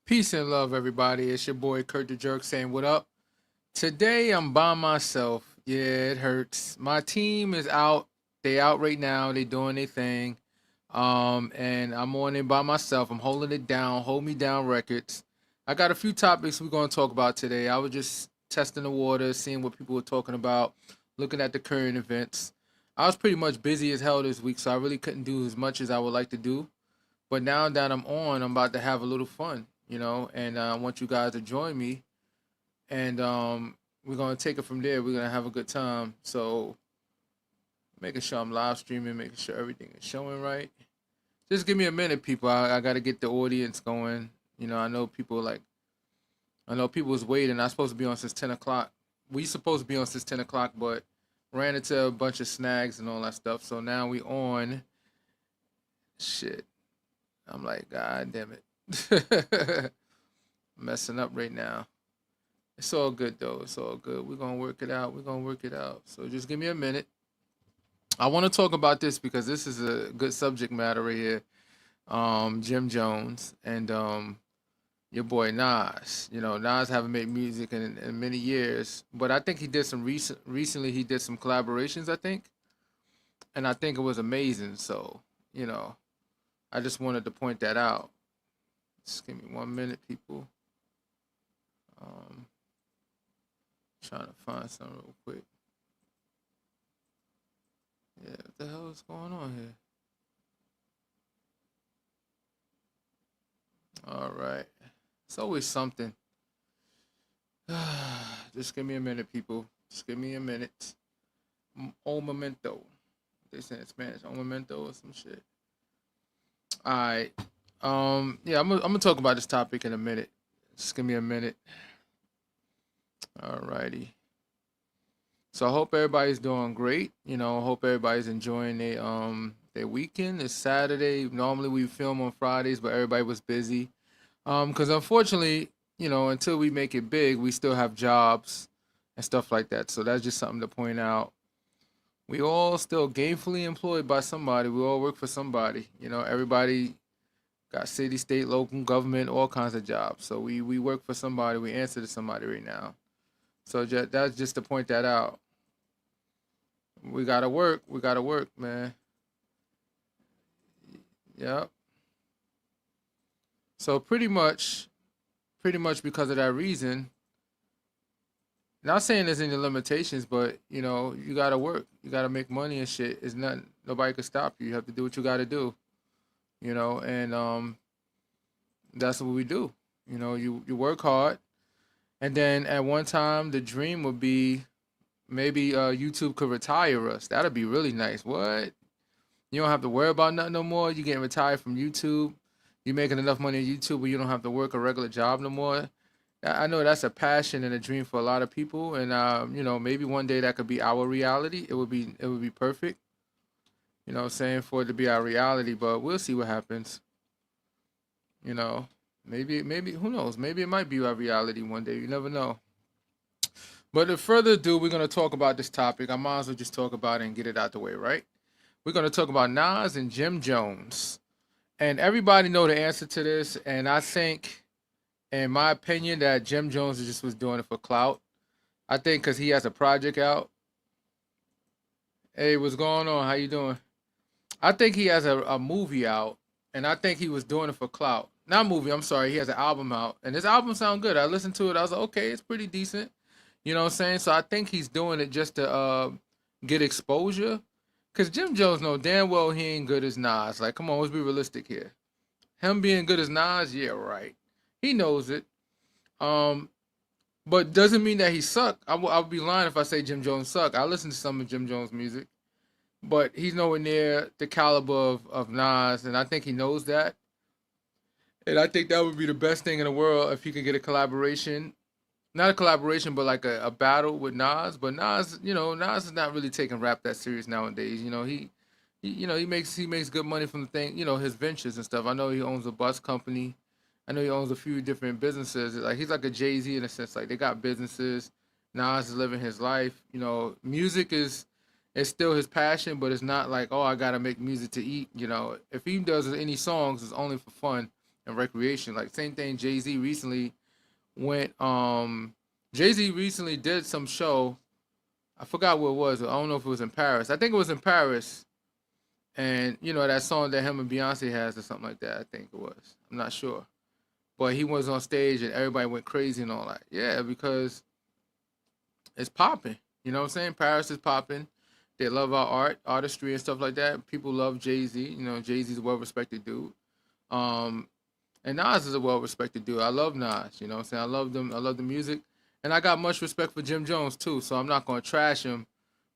Peace and love, everybody. It's your boy Kurt the Jerk saying what up. Today I'm by myself. Yeah, it hurts. My team is out. They out right now. They doing their thing. And I'm on it by myself. I'm holding it down. Hold Me Down Records. I got a few topics we're gonna talk about today. I was just testing the water, seeing what people were talking about, looking at the current events. I was pretty much busy as hell this week, so I really couldn't do as much as I would like to do. But now that I'm on, I'm about to have a little fun, and I want you guys to join me. And we're going to take it from there. We're going to have a good time. So making sure I'm live streaming, making sure everything is showing right. Just give me a minute, people. I got to get the audience going. I know people was waiting. I'm supposed to be on since 10 o'clock. We supposed to be on since 10 o'clock, but ran into a bunch of snags and all that stuff. So now we on. Shit. I'm like, God damn it. Messing up right now. It's all good though. It's all good. We're gonna work it out. We're gonna work it out. So just give me a minute. I want to talk about this because this is a good subject matter right here. Jim Jones and your boy Nas. Nas haven't made music in many years, but I think he did some recently he did some collaborations, I think. And I think it was amazing. So, you know, I just wanted to point that out. Just give me 1 minute, people. Um, Trying to find something real quick. Yeah, what the hell is going on here? All right. It's always something. Just give me a minute, people. Just give me a minute. Un momento. They say in Spanish, un momento or some shit. All right. Yeah, I'm gonna talk about this topic in a minute. Just give me a minute. All righty. So I hope everybody's doing great. I hope everybody's enjoying their weekend. It's Saturday. Normally we film on Fridays, but everybody was busy. Because unfortunately, until we make it big, we still have jobs and stuff like that. So that's just something to point out. We all still gainfully employed by somebody. We all work for somebody. Everybody got city, state, local government, all kinds of jobs. So we work for somebody. We answer to somebody right now. So that's just to point that out. We gotta work. We gotta work, man. Yep. So pretty much because of that reason. Not saying there's any limitations, but you gotta work. You gotta make money and shit. It's nothing. Nobody can stop you. You have to do what you gotta do. And that's what we do. You work hard, and then at one time the dream would be maybe YouTube could retire us. That'd be really nice. What? You don't have to worry about nothing no more. You getting retired from YouTube. You making enough money on YouTube where you don't have to work a regular job no more. I know that's a passion and a dream for a lot of people, and maybe one day that could be our reality. It would be perfect. What I'm saying, for it to be our reality, but we'll see what happens. You know, maybe who knows? Maybe it might be our reality one day. You never know. But if further ado, we're gonna talk about this topic. I might as well just talk about it and get it out the way, right? We're gonna talk about Nas and Jim Jones, and everybody know the answer to this. And I think, in my opinion, that Jim Jones just was doing it for clout. I think because he has a project out. Hey, what's going on? How you doing? I think he has a movie out, and I think he was doing it for clout. Not movie. I'm sorry. He has an album out, and his album sound good. I listened to it. I was like, okay, it's pretty decent. You know what I'm saying? So I think he's doing it just to get exposure. Cause Jim Jones know damn well he ain't good as Nas. Like, come on, let's be realistic here. Him being good as Nas, yeah, right. He knows it. Um, but doesn't mean that he suck. I would be lying if I say Jim Jones suck. I listen to some of Jim Jones' music, but he's nowhere near the caliber of Nas, and I think he knows that. And I think that would be the best thing in the world if he could get a collaboration. Not a collaboration, but like a battle with Nas. But Nas, Nas is not really taking rap that serious nowadays. He makes good money from the thing, his ventures and stuff. I know he owns a bus company. I know he owns a few different businesses. Like he's like a Jay Z in a sense. Like they got businesses. Nas is living his life. Music is still his passion, but it's not like, oh, I gotta make music to eat. If he does any songs, it's only for fun. and recreation. Like same thing. Went. Jay Z recently did some show. I forgot where it was. I don't know if it was in Paris. I think it was in Paris. And you know that song that him and Beyonce has or something like that. I think it was. I'm not sure. But he was on stage and everybody went crazy and all that. Yeah, because it's popping. You know what I'm saying? Paris is popping. They love our art, artistry, and stuff like that. People love Jay Z. You know, Jay Z's a well respected dude. Um, and Nas is a well respected dude. I love Nas. You know what I'm saying? I love them. I love the music. And I got much respect for Jim Jones too. So I'm not gonna trash him.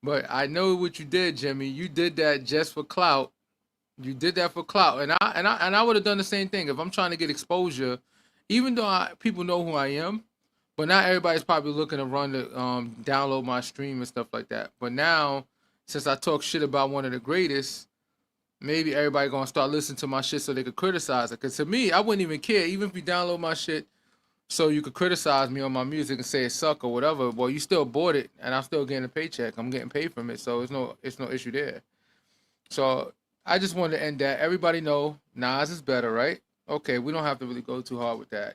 But I know what you did, Jimmy. You did that just for clout. You did that for clout. And I would have done the same thing if I'm trying to get exposure, even though people know who I am. But not everybody's probably looking to run to download my stream and stuff like that. But now, since I talk shit about one of the greatest, maybe everybody gonna start listening to my shit so they could criticize it. Cause to me, I wouldn't even care, even if you download my shit so you could criticize me on my music and say it suck or whatever. Well, you still bought it, and I'm still getting a paycheck. I'm getting paid from it, so it's no issue there. So I just wanted to end that. Everybody know Nas is better, right? Okay, we don't have to really go too hard with that.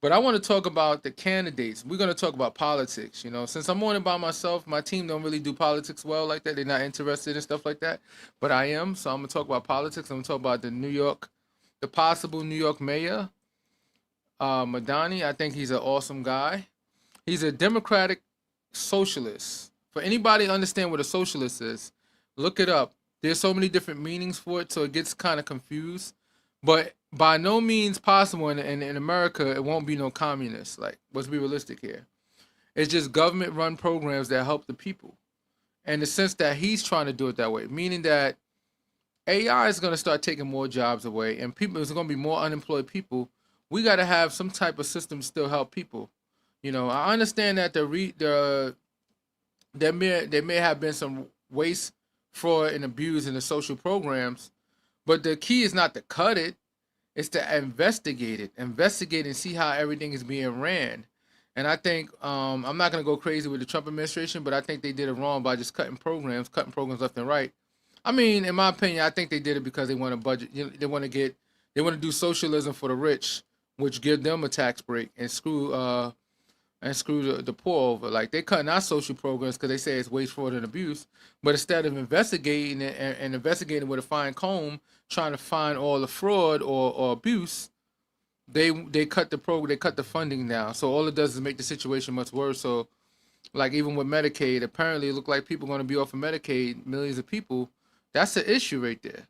But I want to talk about the candidates. We're going to talk about politics. You know, since I'm on it by myself, my team don't really do politics well like that. They're not interested in stuff like that. But I am. So I'm going to talk about politics. I'm going to talk about the possible New York mayor, Madani. I think he's an awesome guy. He's a democratic socialist. For anybody to understand what a socialist is, look it up. There's so many different meanings for it, so it gets kind of confused. But by no means possible in America, it won't be no communists. Like, let's be realistic here. It's just government-run programs that help the people. And the sense that he's trying to do it that way, meaning that AI is going to start taking more jobs away, and people there's going to be more unemployed people. We got to have some type of system to still help people. You know, I understand that there may have been some waste, fraud, and abuse in the social programs, but the key is not to cut it; it's to investigate and see how everything is being ran. And I think I'm not gonna go crazy with the Trump administration, but I think they did it wrong by just cutting programs left and right. I mean, in my opinion, I think they did it because they want to budget. You know, they want to do socialism for the rich, which give them a tax break and screw the poor over. Like they cutting our social programs because they say it's waste, fraud, and abuse. But instead of investigating it and investigating with a fine comb, trying to find all the fraud or abuse, they cut the program, they cut the funding down. So all it does is make the situation much worse. So like even with Medicaid, apparently it look like people are going to be off of Medicaid, millions of people. That's the issue right there.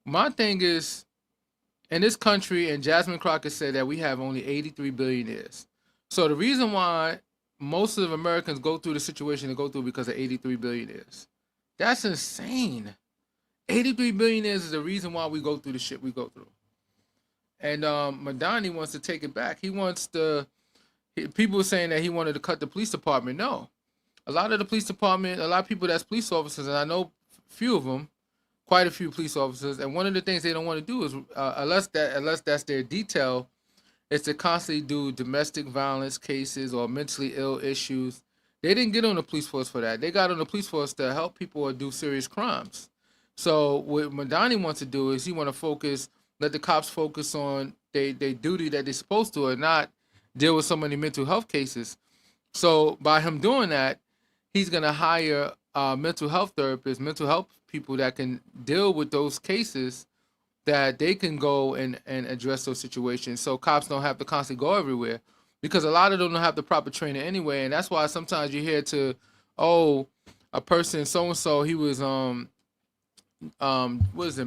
My thing is, in this country, and Jasmine Crockett said that we have only 83 billionaires. So the reason why most of Americans go through the situation they go through because of 83 billionaires. That's insane. 83 billionaires is the reason why we go through the shit we go through. And Madani wants to take it back. People were saying that he wanted to cut the police department. No. A lot of the police department, a lot of people that's police officers, and I know few of them, quite a few police officers, and one of the things they don't want to do is, unless that's their detail, is to constantly do domestic violence cases or mentally ill issues. They didn't get on the police force for that. They got on the police force to help people or do serious crimes. So what Madani wants to do is he want to let the cops focus on their duty that they're supposed to, and not deal with so many mental health cases. So by him doing that, he's gonna hire mental health therapists, mental health people that can deal with those cases, that they can go and address those situations, so cops don't have to constantly go everywhere, because a lot of them don't have the proper training anyway. And that's why sometimes you hear a person so and so, he was what is it,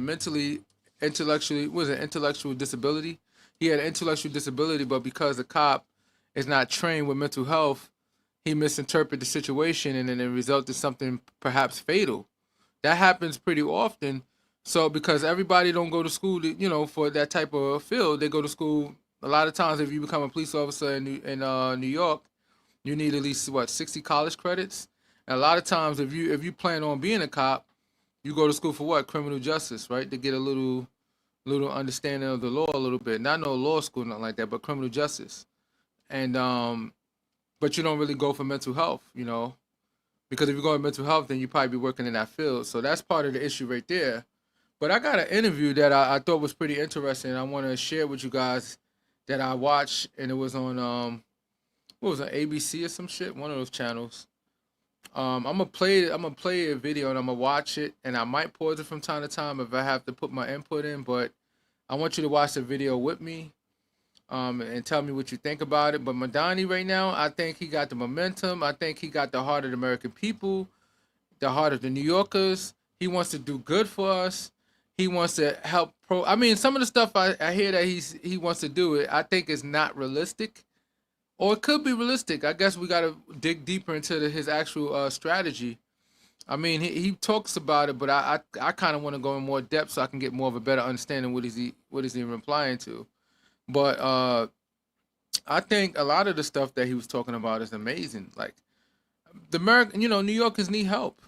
intellectual disability. He had an intellectual disability, but because the cop is not trained with mental health, he misinterpreted the situation, and then it resulted in something perhaps fatal. That happens pretty often. So because everybody don't go to school for that type of field, they go to school a lot of times. If you become a police officer in New York, you need at least 60 college credits. And a lot of times, if you plan on being a cop, you go to school for what? Criminal justice, right? To get a little understanding of the law a little bit. Not no law school, nothing like that, but criminal justice. And but you don't really go for mental health, because if you go in mental health, then you probably be working in that field. So that's part of the issue right there. But I got an interview that I thought was pretty interesting. I want to share with you guys that I watched, and it was on what was it, ABC or some shit, one of those channels. I'm gonna play a video and I'm gonna watch it, and I might pause it from time to time if I have to put my input in. But I want you to watch the video with me, and tell me what you think about it. But Madani right now, I think he got the momentum. I think he got the heart of the American people, the heart of the New Yorkers. He wants to do good for us. He wants to help pro. I mean, some of the stuff I hear that he wants to do it, I think is not realistic, or it could be realistic. I guess we got to dig deeper into his actual strategy. I mean, he talks about it, but I kind of want to go in more depth so I can get more of a better understanding what is he replying to. But I think a lot of the stuff that he was talking about is amazing. Like the American, New Yorkers need help.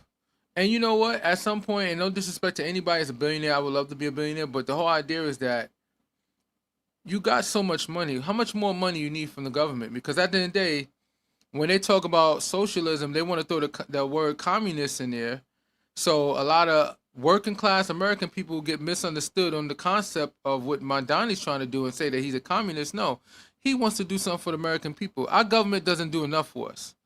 And you know what? At some point, and no disrespect to anybody as a billionaire, I would love to be a billionaire, but the whole idea is that you got so much money. How much more money you need from the government? Because at the end of the day, when they talk about socialism, they want to throw the word communist in there. So a lot of working class American people get misunderstood on the concept of what Mondani's trying to do and say that he's a communist. No, he wants to do something for the American people. Our government doesn't do enough for us.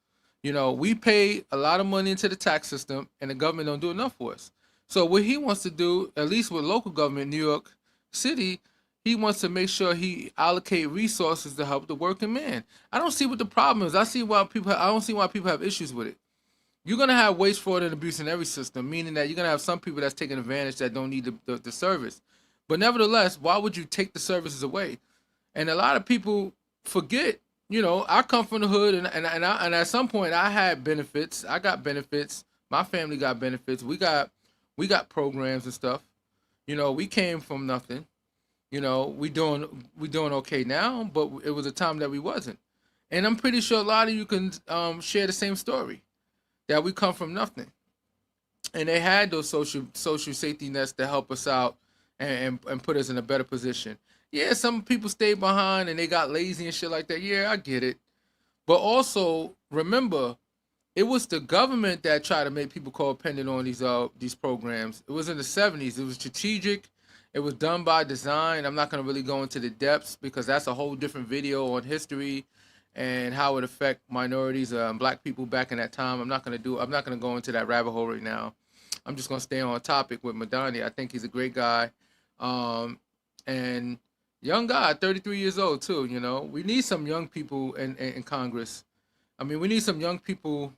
We pay a lot of money into the tax system, and the government don't do enough for us. So what he wants to do, at least with local government, New York City, he wants to make sure he allocate resources to help the working man. I don't see what the problem is. I don't see why people have issues with it. You're gonna have waste, fraud, and abuse in every system, meaning that you're gonna have some people that's taking advantage that don't need the service. But nevertheless, why would you take the services away? And a lot of people forget. I come from the hood, and at some point I had benefits. I got benefits. My family got benefits. We got programs and stuff. We came from nothing. We doing okay now, but it was a time that we wasn't. And I'm pretty sure a lot of you can share the same story, that we come from nothing, and they had those social safety nets to help us out and put us in a better position. Yeah, some people stayed behind and they got lazy and shit like that. Yeah, I get it. But also remember, it was the government that tried to make people codependent on these programs. It was in the 70s. It was strategic. It was done by design. I'm not going to really go into the depths because that's a whole different video on history and how it affect minorities, black people back in that time. I'm not going to go into that rabbit hole right now. I'm just going to stay on topic with Madani. I think he's a great guy. And young guy, 33 years old too. We need some young people in Congress. I mean, we need some young people.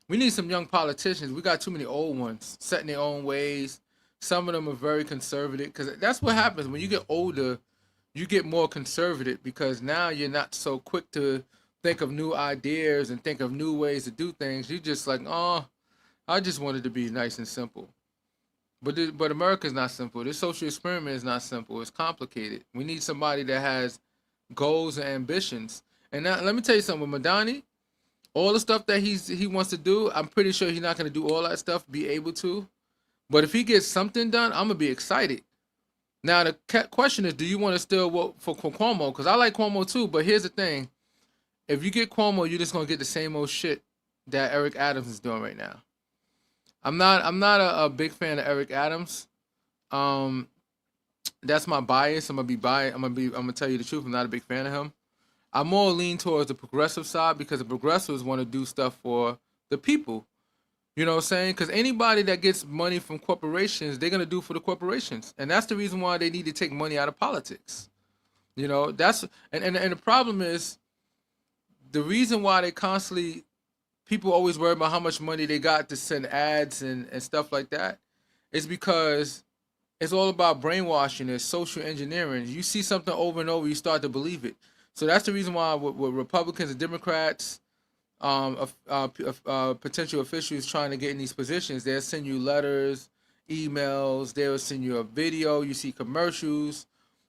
We need some young politicians. We got too many old ones setting their own ways. Some of them are very conservative because that's what happens when you get older. You get more conservative because now you're not so quick to think of new ideas and think of new ways to do things. You just like, oh, I just wanted to be nice and simple. But America's not simple. This social experiment is not simple. It's complicated. We need somebody that has goals and ambitions. And now let me tell you something, with Madani, all the stuff that he wants to do, I'm pretty sure he's not going to do all that stuff, be able to. But if he gets something done, I'm gonna be excited. Now the question is, do you want to still vote for Cuomo? Because I like Cuomo too. But here's the thing: if you get Cuomo, you're just gonna get the same old shit that Eric Adams is doing right now. I'm not a big fan of Eric Adams. Um, that's my bias. I'm gonna be biased. I'm gonna tell you the truth. I'm not a big fan of him. I'm more lean towards the progressive side because the progressives want to do stuff for the people. You know what I'm saying? Because anybody that gets money from corporations, they're gonna do for the corporations, and that's the reason why they need to take money out of politics. That's and the problem is the reason why they constantly people always worry about how much money they got to send ads and stuff like that is because it's all about brainwashing. It's social engineering. You see something over and over, you start to believe it. So that's the reason why with Republicans and Democrats, potential officials trying to get in these positions, they'll send you letters, emails, they'll send you a video, you see commercials,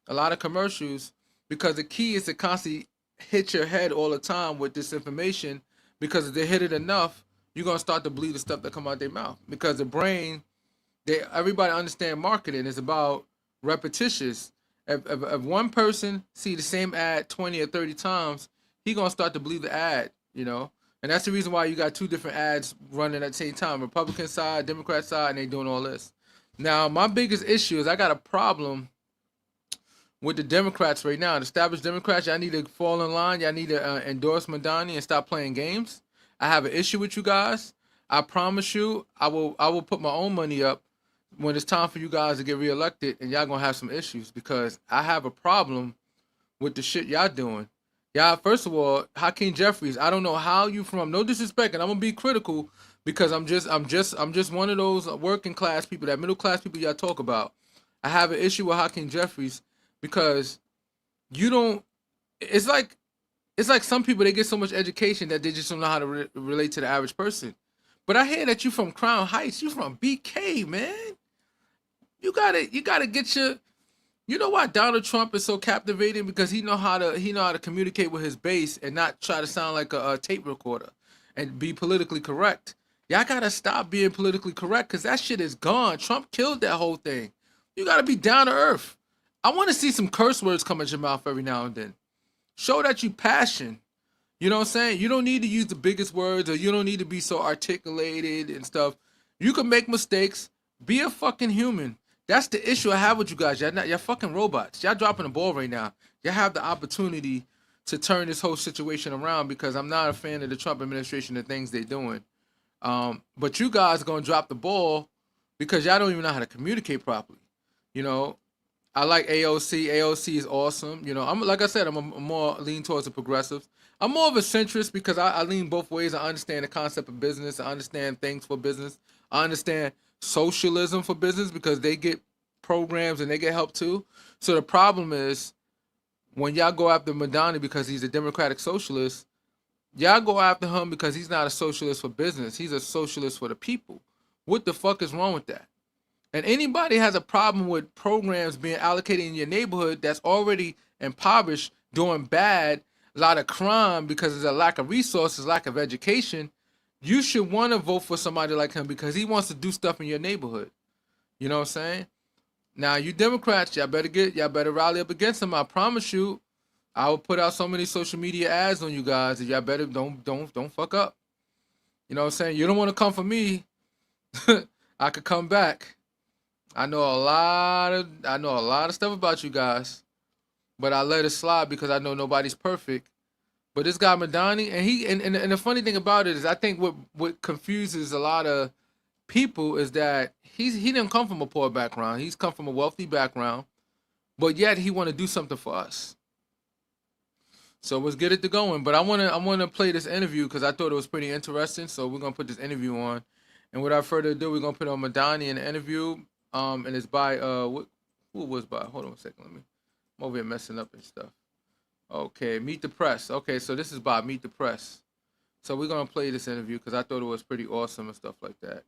a lot of commercials, because the key is to constantly hit your head all the time with this information, because if they hit it enough, you're going to start to believe the stuff that come out their mouth, because the brain, everybody understand marketing is about repetitious. If one person see the same ad 20 or 30 times, he going to start to believe the ad. And that's the reason why you got two different ads running at the same time, Republican side, Democrat side, and they doing all this. Now, my biggest issue is I got a problem with the Democrats right now. The established Democrats, y'all need to fall in line. Y'all need to endorse Mamdani and stop playing games. I have an issue with you guys. I promise you, I will put my own money up when it's time for you guys to get reelected, and y'all gonna have some issues because I have a problem with the shit y'all doing. Y'all, first of all, Hakeem Jeffries, I don't know how you from. No disrespect, and I'm gonna be critical because I'm just one of those working class people, that middle class people y'all talk about. I have an issue with Hakeem Jeffries because you don't. It's like some people, they get so much education that they just don't know how to relate to the average person. But I hear that you from Crown Heights. You from BK, man. You gotta get your. You know why Donald Trump is so captivating? Because he know how to communicate with his base and not try to sound like a tape recorder and be politically correct. Y'all gotta stop being politically correct because that shit is gone. Trump killed that whole thing. You gotta be down to earth. I want to see some curse words come out your mouth every now and then. Show that you passion. You know what I'm saying? You don't need to use the biggest words, or you don't need to be so articulated and stuff. You can make mistakes. Be a fucking human. That's the issue I have with you guys. Y'all fucking robots. Y'all dropping the ball right now. Y'all have the opportunity to turn this whole situation around because I'm not a fan of the Trump administration and things they're doing. But you guys are gonna drop the ball because y'all don't even know how to communicate properly. You know, I like AOC. AOC is awesome. You know, I'm like I said, I'm more lean towards the progressives. I'm more of a centrist because I lean both ways. I understand the concept of business. I understand things for business. I understand socialism for business because they get programs and they get help too. So the problem is when y'all go after Mamdani because he's a democratic socialist, y'all go after him because he's not a socialist for business. He's a socialist for the people. What the fuck is wrong with that? And anybody has a problem with programs being allocated in your neighborhood that's already impoverished, doing bad, a lot of crime because there's a lack of resources, lack of education, you should want to vote for somebody like him because he wants to do stuff in your neighborhood. You know what I'm saying? Now, you Democrats, y'all better rally up against him. I promise you, I will put out so many social media ads on you guys that y'all better don't fuck up. You know what I'm saying? You don't want to come for me. I could come back. I know a lot of stuff about you guys, but I let it slide because I know nobody's perfect. But this guy Mamdani, and the funny thing about it is, I think what confuses a lot of people is that he didn't come from a poor background. He's come from a wealthy background, but yet he want to do something for us. So let's get it to going. But I wanna play this interview because I thought it was pretty interesting. So we're gonna put this interview on, and without further ado, we're gonna put on Mamdani in the interview. And it's by who was by? Hold on a second. I'm over here messing up and stuff. Okay, Meet the Press. Okay, so this is by Meet the Press. So we're gonna play this interview because I thought it was pretty awesome and stuff like that.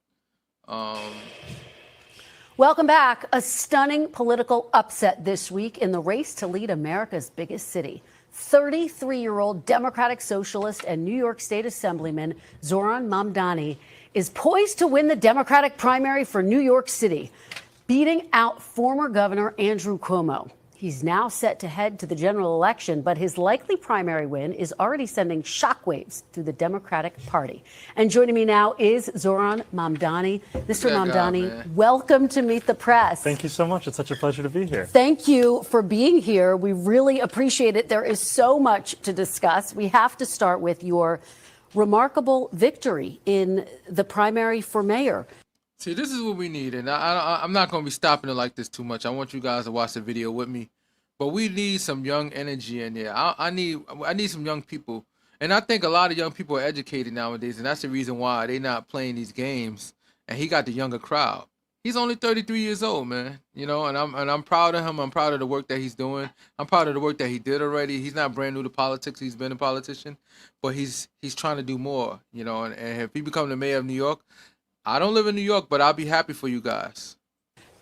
Welcome back. A stunning political upset this week in the race to lead America's biggest city. 33-year-old Democratic Socialist and New York State Assemblyman Zohran Mamdani is poised to win the Democratic primary for New York City, beating out former Governor Andrew Cuomo. He's now set to head to the general election, but his likely primary win is already sending shockwaves through the Democratic Party. And joining me now is Zohran Mamdani. Mr. Mamdani, welcome to Meet the Press. Thank you so much. It's such a pleasure to be here. Thank you for being here. We really appreciate it. There is so much to discuss. We have to start with your remarkable victory in the primary for mayor. See, this is what we need, and I'm not going to be stopping it like this too much. I want you guys to watch the video with me, but we need some young energy in there. I need some young people, and I think a lot of young people are educated nowadays, and that's the reason why they're not playing these games. And he got the younger crowd. He's only 33 years old, man. You know, and I'm proud of him. I'm proud of the work that he's doing. I'm proud of the work that he did already. He's not brand new to politics. He's been a politician, but he's trying to do more. You know, and if he becomes the mayor of New York. I don't live in New York, but I'll be happy for you guys.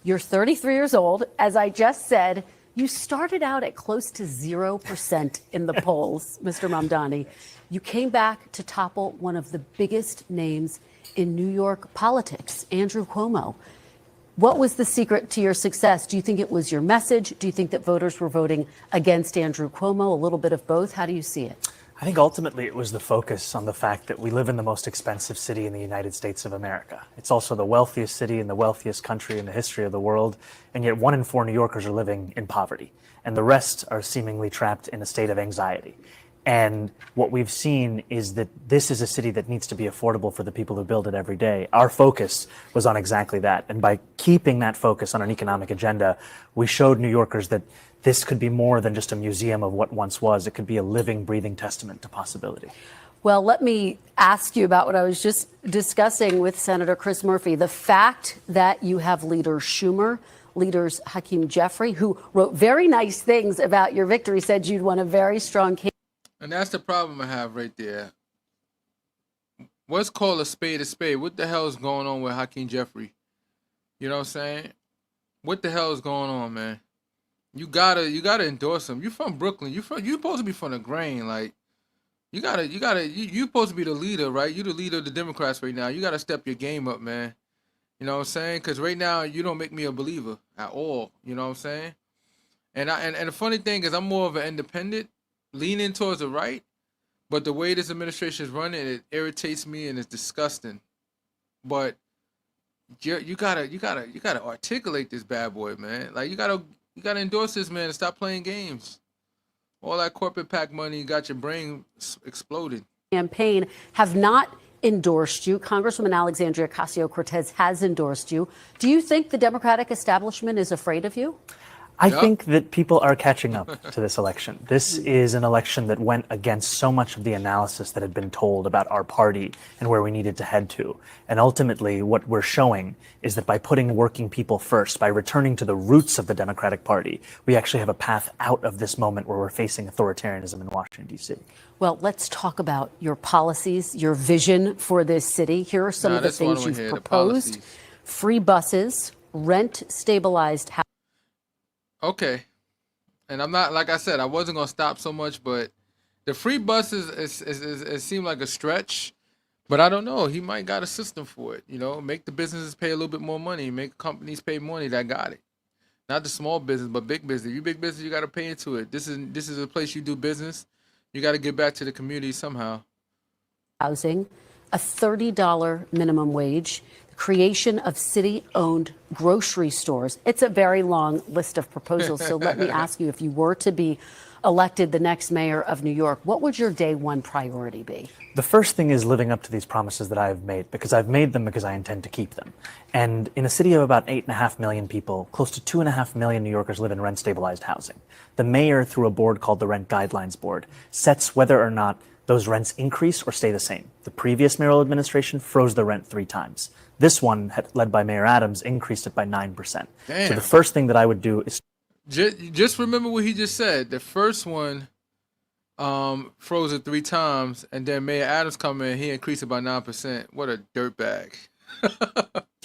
You're 33 years old. As I just said, you started out at close to 0% in the polls, Mr. Mamdani. You came back to topple one of the biggest names in New York politics, Andrew Cuomo. What was the secret to your success? Do you think it was your message? Do you think that voters were voting against Andrew Cuomo? A little bit of both. How do you see it? I think ultimately it was the focus on the fact that we live in the most expensive city in the United States of America. It's also the wealthiest city in the wealthiest country in the history of the world, and yet 1 in 4 New Yorkers are living in poverty, and the rest are seemingly trapped in a state of anxiety. And what we've seen is that this is a city that needs to be affordable for the people who build it every day. Our focus was on exactly that. And by keeping that focus on an economic agenda, we showed New Yorkers that this could be more than just a museum of what once was. It could be a living, breathing testament to possibility. Well, let me ask you about what I was just discussing with Senator Chris Murphy. The fact that you have Leader Schumer, Leaders Hakeem Jeffrey, who wrote very nice things about your victory, said you'd won a very strong case. And that's the problem I have right there. What's called a spade? What the hell is going on with Hakeem Jeffrey? You know what I'm saying? What the hell is going on, man? You gotta endorse him. You from Brooklyn. You supposed to be from the grain. Like, you supposed to be the leader, right? You the leader of the Democrats right now. You gotta step your game up, man. You know what I'm saying? Because right now you don't make me a believer at all. You know what I'm saying? And the funny thing is, I'm more of an independent, leaning towards the right. But the way this administration is running, it irritates me and it's disgusting. But you gotta articulate this bad boy, man. Like, you gotta endorse this man and stop playing games. All that corporate PAC money got your brain exploded. Campaign have not endorsed you. Congresswoman Alexandria Ocasio-Cortez has endorsed you. Do you think the Democratic establishment is afraid of you? I think that people are catching up to this election. This is an election that went against so much of the analysis that had been told about our party and where we needed to head to. And ultimately, what we're showing is that by putting working people first, by returning to the roots of the Democratic Party, we actually have a path out of this moment where we're facing authoritarianism in Washington, D.C. Well, let's talk about your policies, your vision for this city. Here are some of the things you've proposed. Free buses, rent-stabilized housing. Okay. And I'm not, like I said, I wasn't going to stop so much, but the free buses, it seemed like a stretch. But I don't know. He might got a system for it. You know, make the businesses pay a little bit more money. Make companies pay money that got it. Not the small business, but big business. You big business, you got to pay into it. This is a place you do business. You got to get back to the community somehow. Housing, a $30 minimum wage, the creation of city-owned grocery stores. It's a very long list of proposals. So let me ask you, if you were to be elected the next mayor of New York, what would your day one priority be? The first thing is living up to these promises that I've made, because I've made them because I intend to keep them. And in a city of about 8.5 million people, close to 2.5 million New Yorkers live in rent-stabilized housing. The mayor, through a board called the Rent Guidelines Board, sets whether or not those rents increase or stay the same. The previous mayoral administration froze the rent 3 times. This one, led by Mayor Adams, increased it by 9%. Damn. So the first thing that I would do is... Just remember what he just said. The first one froze it 3 times, and then Mayor Adams come in, he increased it by 9%. What a dirtbag.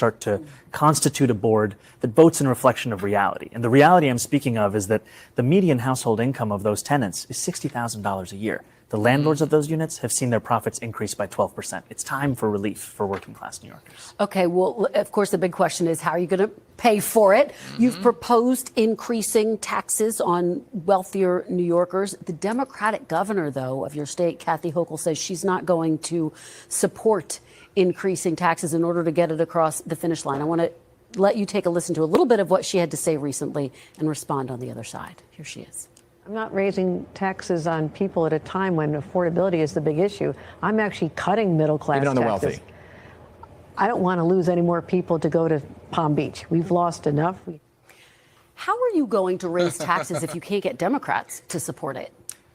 start to constitute a board that votes in reflection of reality. And the reality I'm speaking of is that the median household income of those tenants is $60,000 a year. The landlords of those units have seen their profits increase by 12%. It's time for relief for working class New Yorkers. Okay, well, of course, the big question is, how are you going to pay for it? You've proposed increasing taxes on wealthier New Yorkers. The Democratic governor, though, of your state, Kathy Hochul, says she's not going to support increasing taxes in order to get it across the finish line. I want to let you take a listen to a little bit of what she had to say recently and respond on the other side. Here she is. I'm not raising taxes on people at a time when affordability is the big issue. I'm actually cutting middle class taxes. Even on the wealthy. I don't want to lose any more people to go to Palm Beach. We've lost enough. How are you going to raise taxes if you can't get Democrats to support it?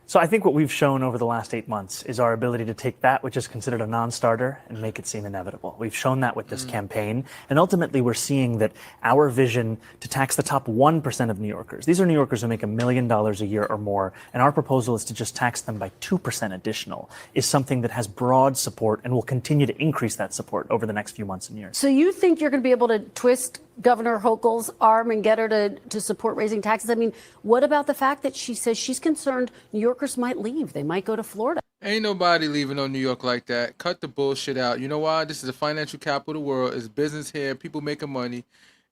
So I think what we've shown over the last 8 months is our ability to take that which is considered a non-starter and make it seem inevitable. We've shown that with this campaign. And ultimately, we're seeing that our vision to tax the top 1% of New Yorkers, these are New Yorkers who make $1 million a year or more, and our proposal is to just tax them by 2% additional, is something that has broad support and will continue to increase that support over the next few months and years. So you think you're going to be able to twist Governor Hochul's arm and get her to support raising taxes? I mean, what about the fact that she says she's concerned New Yorkers might leave? They might go to Florida. Ain't nobody leaving on New York like that. Cut the bullshit out. You know why? This is the financial capital of the world. It's business here. People making money.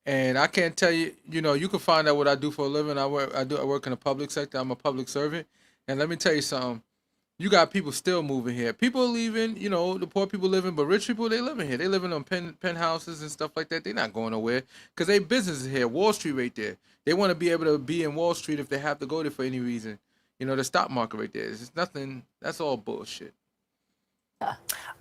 And I can't tell you, you know, you can find out what I do for a living. I work in the public sector. I'm a public servant. And let me tell you something. you got people still moving here. People are leaving, the poor people living, but rich people, they living here. They living on penthouses and stuff like that. They're not going nowhere because they business is here. Wall Street right there. They want to be able to be in Wall Street if they have to go there for any reason. The stock market right there. It's nothing. That's all bullshit.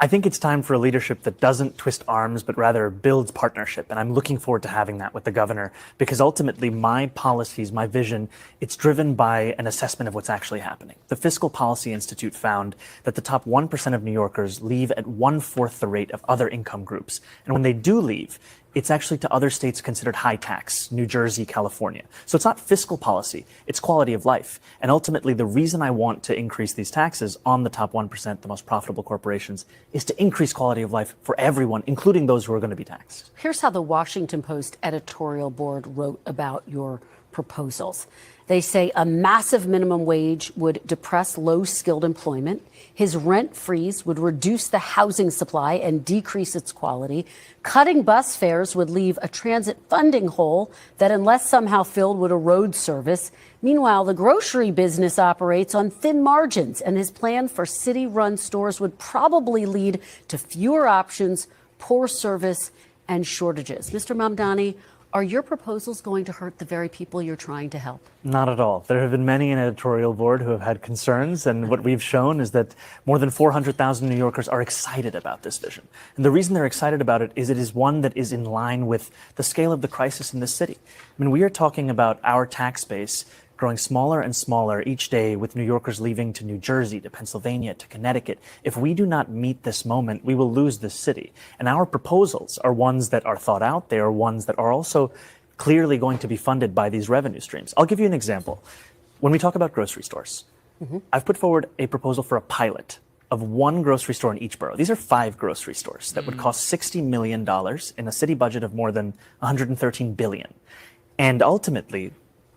I think it's time for a leadership that doesn't twist arms, but rather builds partnership. And I'm looking forward to having that with the governor, because ultimately my policies, my vision, it's driven by an assessment of what's actually happening. The Fiscal Policy Institute found that the top 1% of New Yorkers leave at 1/4 the rate of other income groups. And when they do leave, it's actually to other states considered high tax, New Jersey, California. So it's not fiscal policy, it's quality of life. And ultimately, the reason I want to increase these taxes on the top 1%, the most profitable corporations, is to increase quality of life for everyone, including those who are going to be taxed. Here's how the Washington Post editorial board wrote about your proposals. They say a massive minimum wage would depress low-skilled employment. His rent freeze would reduce the housing supply and decrease its quality. Cutting bus fares would leave a transit funding hole that, unless somehow filled, would erode service. Meanwhile, the grocery business operates on thin margins, and his plan for city-run stores would probably lead to fewer options, poor service, and shortages. Mr. Mamdani, are your proposals going to hurt the very people you're trying to help? Not at all. There have been many an editorial board who have had concerns, and what we've shown is that more than 400,000 New Yorkers are excited about this vision. And the reason they're excited about it is one that is in line with the scale of the crisis in this city. I mean, we are talking about our tax base growing smaller and smaller each day, with New Yorkers leaving to New Jersey, to Pennsylvania, to Connecticut. If we do not meet this moment, we will lose this city. And our proposals are ones that are thought out. They are ones that are also clearly going to be funded by these revenue streams. I'll give you an example. When we talk about grocery stores, I've put forward a proposal for a pilot of one grocery store in each borough. These are 5 grocery stores that would cost $60 million in a city budget of more than $113 billion. And ultimately,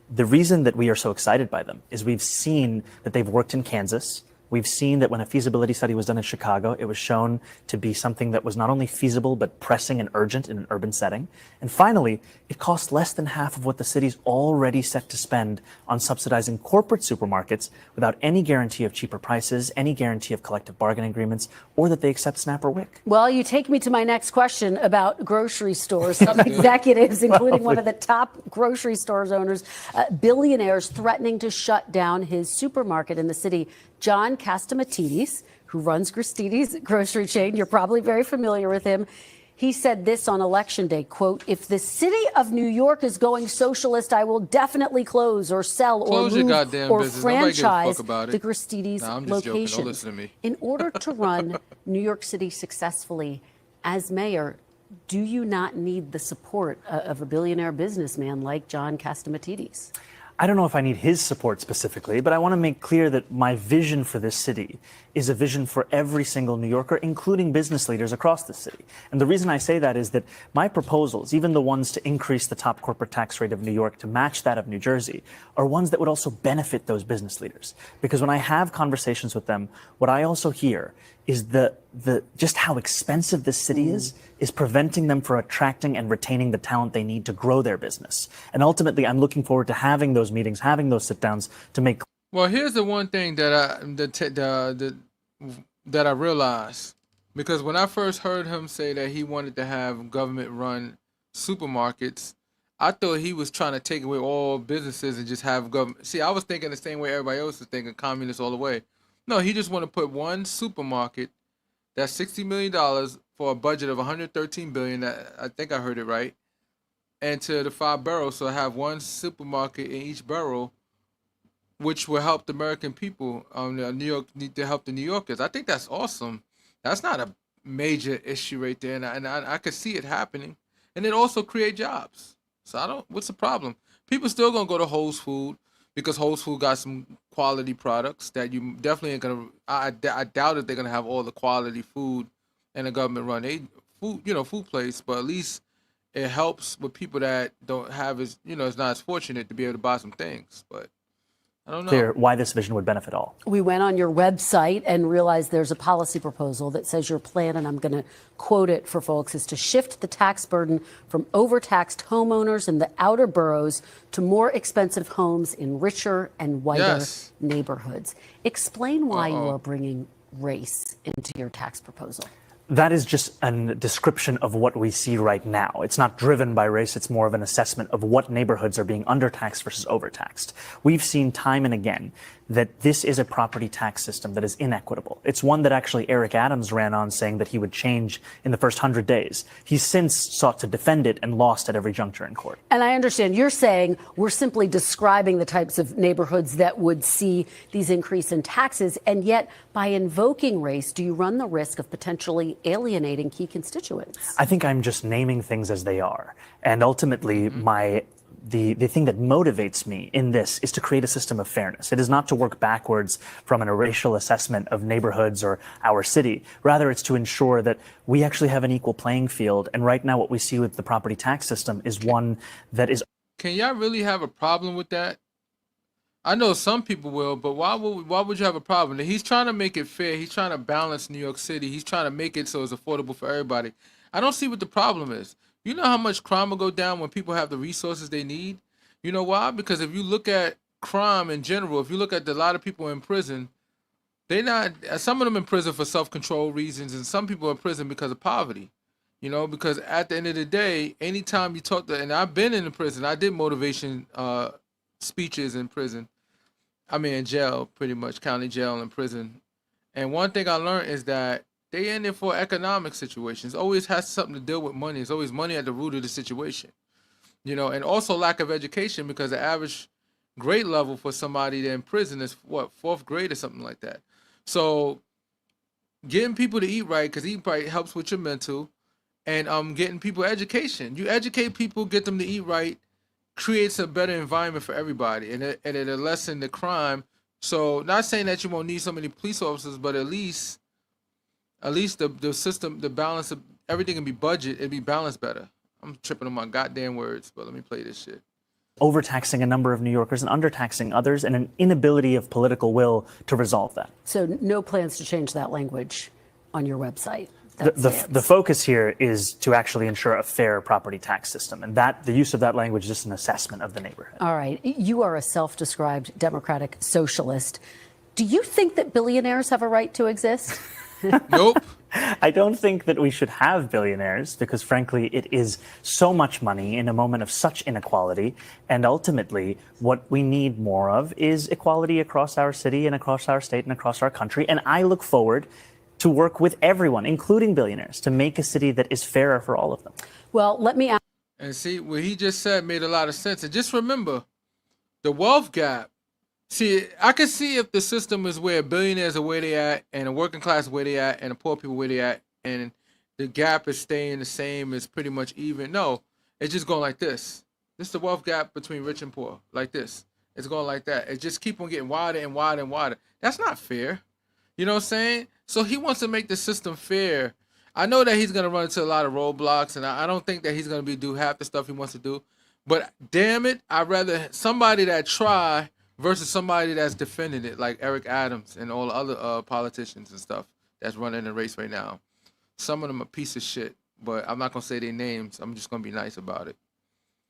the reason that we are so excited by them is we've seen that they've worked in Kansas. We've seen that when a feasibility study was done in Chicago, it was shown to be something that was not only feasible, but pressing and urgent in an urban setting. And finally, it costs less than half of what the city's already set to spend on subsidizing corporate supermarkets without any guarantee of cheaper prices, any guarantee of collective bargaining agreements, or that they accept SNAP or WIC. Well, you take me to my next question about grocery stores. Some executives, including one of the top grocery stores owners, billionaires, threatening to shut down his supermarket in the city. John Catsimatidis, who runs Gristedes grocery chain, you're probably very familiar with him. He said this on Election Day, quote, "If the city of New York is going socialist, I will definitely close or sell or move or franchise the Gristedes locations." Don't listen to me. In order to run New York City successfully as mayor, do you not need the support of a billionaire businessman like John Catsimatidis? I don't know if I need his support specifically, but I want to make clear that my vision for this city is a vision for every single New Yorker, including business leaders across the city. And the reason I say that is that my proposals, even the ones to increase the top corporate tax rate of New York to match that of New Jersey, are ones that would also benefit those business leaders. Because when I have conversations with them, what I also hear is the just how expensive this city is preventing them from attracting and retaining the talent they need to grow their business. And ultimately, I'm looking forward to having those meetings, having those sit downs to make. Well, here's the one thing that I realized, because when I first heard him say that he wanted to have government-run supermarkets, I thought he was trying to take away all businesses and just have government. See, I was thinking the same way everybody else was thinking, communist all the way. No, he just want to put one supermarket that's $60 million for a budget of $113 billion. I think I heard it right. And to the 5 boroughs, so have one supermarket in each borough, which will help the American people. New York need to help the New Yorkers. I think that's awesome. That's not a major issue right there, and I could see it happening. And it also create jobs. So what's the problem? People still gonna go to Whole Foods because Whole Foods got some quality products that you definitely ain't gonna. I doubt that they're gonna have all the quality food in a government-run food place, but at least it helps with people that don't have is not as fortunate to be able to buy some things. But I don't know. clear why this vision would benefit all. We went on your website and realized there's a policy proposal that says your plan, and I'm going to quote it for folks, is to shift the tax burden from overtaxed homeowners in the outer boroughs to more expensive homes in richer and whiter neighborhoods. Explain why you are bringing race into your tax proposal. That is just a description of what we see right now. It's not driven by race. It's more of an assessment of what neighborhoods are being undertaxed versus overtaxed. We've seen time and again that this is a property tax system that is inequitable. It's one that actually Eric Adams ran on, saying that he would change in the first 100 days. He's since sought to defend it and lost at every juncture in court. And I understand you're saying we're simply describing the types of neighborhoods that would see these increase in taxes. And yet, by invoking race, do you run the risk of potentially alienating key constituents? I think I'm just naming things as they are. And ultimately, the thing that motivates me in this is to create a system of fairness. It is not to work backwards from a racial assessment of neighborhoods or our city. Rather, it's to ensure that we actually have an equal playing field. And right now, what we see with the property tax system is one that is... Can y'all really have a problem with that? I know some people will, but why would you have a problem? He's trying to make it fair. He's trying to balance New York City. He's trying to make it so it's affordable for everybody. I don't see what the problem is. You know how much crime will go down when people have the resources they need? You know why? Because if you look at crime in general, if you look at a lot of people in prison, some of them in prison for self-control reasons, and some people in prison because of poverty. You know, because at the end of the day, anytime you talk to, and I've been in the prison, I did motivation speeches in prison. I mean, in jail, pretty much, county jail and prison. And one thing I learned is that they in there for economic situations. Always has something to deal with money. It's always money at the root of the situation. You know, and also lack of education, because the average grade level for somebody that in prison is what, 4th grade or something like that. So getting people to eat right, because eating right helps with your mental, and getting people education. You educate people, get them to eat right, creates a better environment for everybody, and it'll lessen the crime. So not saying that you won't need so many police officers, but at least the system, the balance of everything can be it'd be balanced better. I'm tripping on my goddamn words, but let me play this shit. Overtaxing a number of New Yorkers and undertaxing others, and an inability of political will to resolve that. So no plans to change that language on your website? The focus here is to actually ensure a fair property tax system, and that the use of that language is just an assessment of the neighborhood. All right. You are a self-described democratic socialist. Do you think that billionaires have a right to exist? Nope. I don't think that we should have billionaires, because frankly, it is so much money in a moment of such inequality. And ultimately, what we need more of is equality across our city and across our state and across our country. And I look forward to work with everyone, including billionaires, to make a city that is fairer for all of them. Well, let me ask. And see, what he just said made a lot of sense. And just remember, the wealth gap. See, I can see if the system is where billionaires are where they at, and the working class where they at, and the poor people where they at, and the gap is staying the same, it's pretty much even. No, it's just going like this. This is the wealth gap between rich and poor, like this. It's going like that. It just keep on getting wider and wider and wider. That's not fair. You know what I'm saying? So he wants to make the system fair. I know that he's going to run into a lot of roadblocks, and I don't think that he's going to do half the stuff he wants to do. But damn it, I'd rather somebody that try versus somebody that's defending it, like Eric Adams and all the other politicians and stuff that's running the race right now. Some of them a piece of shit, but I'm not going to say their names. I'm just going to be nice about it.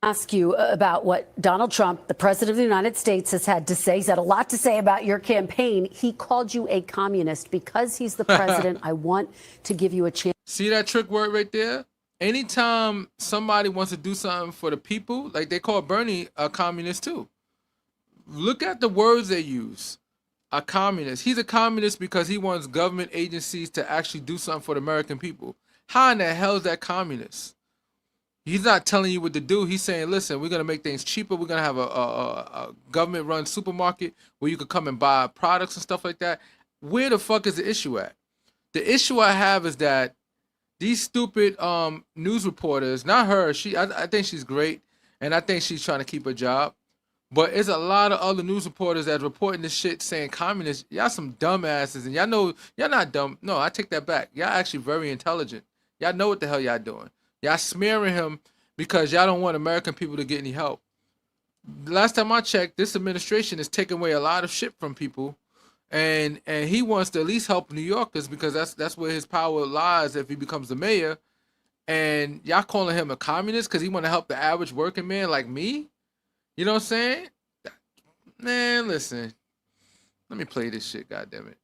Ask you about what Donald Trump, the president of the United States, has had to say. He's had a lot to say about your campaign. He called you a communist. Because he's the president, I want to give you a chance. See that trick word right there? Anytime somebody wants to do something for the people, like they call Bernie a communist too. Look at the words they use. A communist. He's a communist because he wants government agencies to actually do something for the American people. How in the hell is that communist? He's not telling you what to do. He's saying, listen, we're going to make things cheaper. We're going to have a government-run supermarket where you could come and buy products and stuff like that. Where the fuck is the issue at? The issue I have is that these stupid news reporters, not her, I think she's great, and I think she's trying to keep her job. But there's a lot of other news reporters that's reporting this shit saying communists. Y'all some dumbasses, and y'all know y'all not dumb. No, I take that back. Y'all actually very intelligent. Y'all know what the hell y'all doing. Y'all smearing him because y'all don't want American people to get any help. last time I checked, this administration is taking away a lot of shit from people, and he wants to at least help New Yorkers because that's where his power lies if he becomes the mayor. And y'all calling him a communist because he want to help the average working man like me? You know what I'm saying? Man, listen. Let me play this shit, goddammit.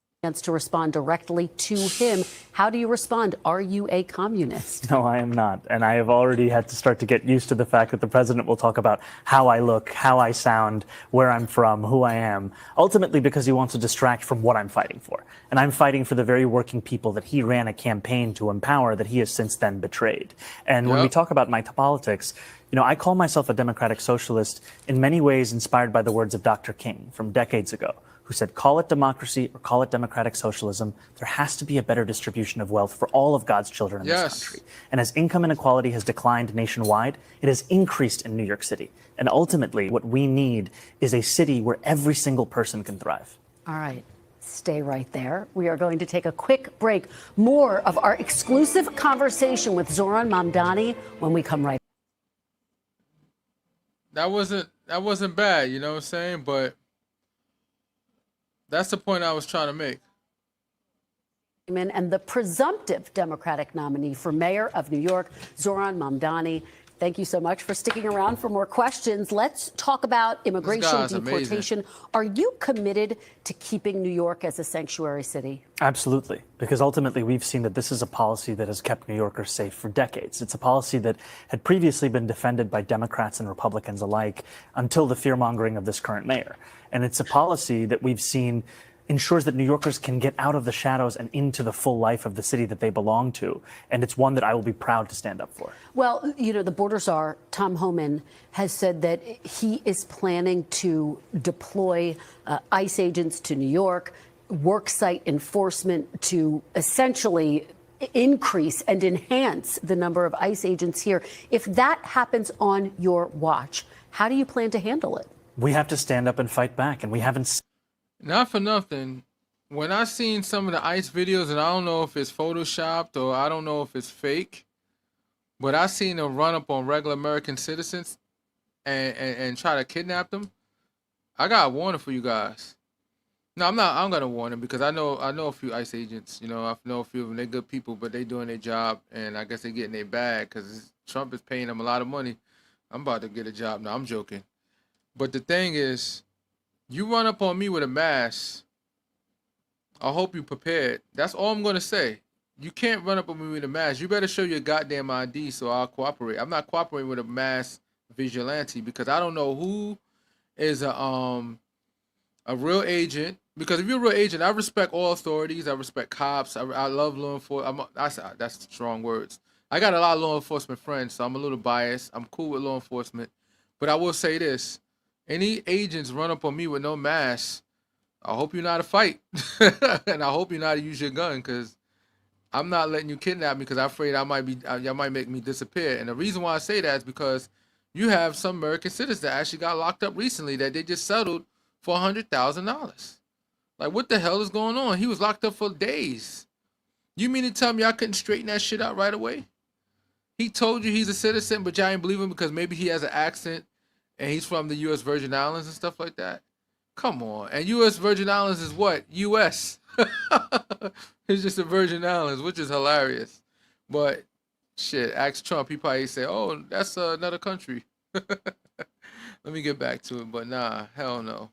To respond directly to him. How do you respond? Are you a communist? No, I am not. And I have already had to start to get used to the fact that the president will talk about how I look, how I sound, where I'm from, who I am, ultimately because he wants to distract from what I'm fighting for. And I'm fighting for the very working people that he ran a campaign to empower that he has since then betrayed. And when we talk about my politics, you know, I call myself a democratic socialist in many ways inspired by the words of Dr. King from decades ago, who said, call it democracy or call it democratic socialism, there has to be a better distribution of wealth for all of God's children in this country. And as income inequality has declined nationwide, it has increased in New York City. And ultimately, what we need is a city where every single person can thrive. All right. Stay right there. We are going to take a quick break. More of our exclusive conversation with Zohran Mamdani when we come right back. That wasn't bad, you know what I'm saying? But that's the point I was trying to make. And the presumptive Democratic nominee for mayor of New York, Zohran Mamdani. Thank you so much for sticking around for more questions. Let's talk about immigration, deportation. Amazing. Are you committed to keeping New York as a sanctuary city? Absolutely, because ultimately we've seen that this is a policy that has kept New Yorkers safe for decades. It's a policy that had previously been defended by Democrats and Republicans alike until the fear-mongering of this current mayor. And it's a policy that we've seen ensures that New Yorkers can get out of the shadows and into the full life of the city that they belong to. And it's one that I will be proud to stand up for. Well, you know, the border czar, Tom Homan, has said that he is planning to deploy ICE agents to New York, worksite enforcement to essentially increase and enhance the number of ICE agents here. If that happens on your watch, how do you plan to handle it? We have to stand up and fight back, and we haven't. Not for nothing, when I seen some of the ICE videos, and I don't know if it's photoshopped or I don't know if it's fake, but I seen them run up on regular American citizens and try to kidnap them. I got a warning for you guys. No, I'm gonna warn them because I know a few ICE agents. You know, I know a few of them. They're good people, but they doing their job, and I guess they getting their bag because Trump is paying them a lot of money. I'm about to get a job. No, I'm joking. But the thing is, you run up on me with a mask, I hope you prepared. That's all I'm going to say. You can't run up on me with a mask. You better show your goddamn ID so I'll cooperate. I'm not cooperating with a mass vigilante because I don't know who is a real agent. Because if you're a real agent, I respect all authorities. I respect cops. I love law enforcement. That's strong words. I got a lot of law enforcement friends, so I'm a little biased. I'm cool with law enforcement. But I will say this. Any agents run up on me with no mask, I hope you know how to fight. And I hope you know how to use your gun because I'm not letting you kidnap me because I'm afraid y'all might make me disappear. And the reason why I say that is because you have some American citizens that actually got locked up recently that they just settled for $100,000. Like, what the hell is going on? He was locked up for days. You mean to tell me I couldn't straighten that shit out right away? He told you he's a citizen, but y'all ain't believe him because maybe he has an accent and he's from the U.S. Virgin Islands and stuff like that. Come on. And U.S. Virgin Islands is what? U.S. It's just the Virgin Islands, which is hilarious. But shit, ask Trump. He probably say, oh, that's another country. Let me get back to it. But nah, hell no.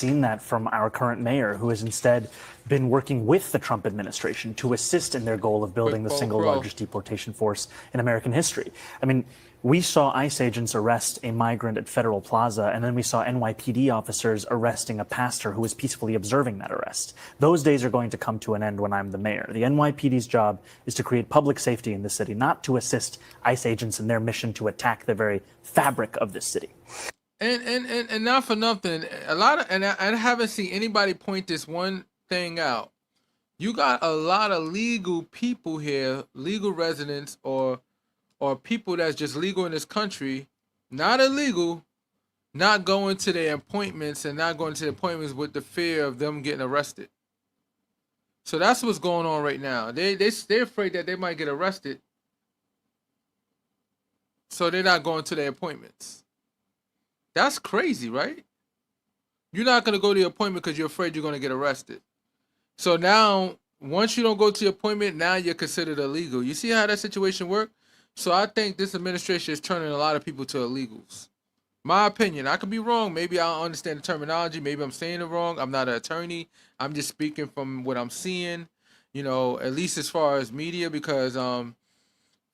Seen that from our current mayor, who has instead been working with the Trump administration to assist in their goal of building the single largest deportation force in American history. I mean, we saw ICE agents arrest a migrant at Federal Plaza, and then we saw NYPD officers arresting a pastor who was peacefully observing that arrest. Those days are going to come to an end when I'm the mayor. The NYPD's job is to create public safety in the city, not to assist ICE agents in their mission to attack the very fabric of this city. And not for nothing, I haven't seen anybody point this one thing out. You got a lot of legal people here, legal residents or people that's just legal in this country, not illegal, not going to their appointments and not going to their appointments with the fear of them getting arrested. So that's what's going on right now. They're afraid that they might get arrested, so they're not going to their appointments. That's crazy, right? You're not going to go to your appointment because you're afraid you're going to get arrested. So now, once you don't go to your appointment, now you're considered illegal. You see how that situation works? So I think this administration is turning a lot of people to illegals. My opinion. I could be wrong. Maybe I don't understand the terminology. Maybe I'm saying it wrong. I'm not an attorney. I'm just speaking from what I'm seeing. At least as far as media, because from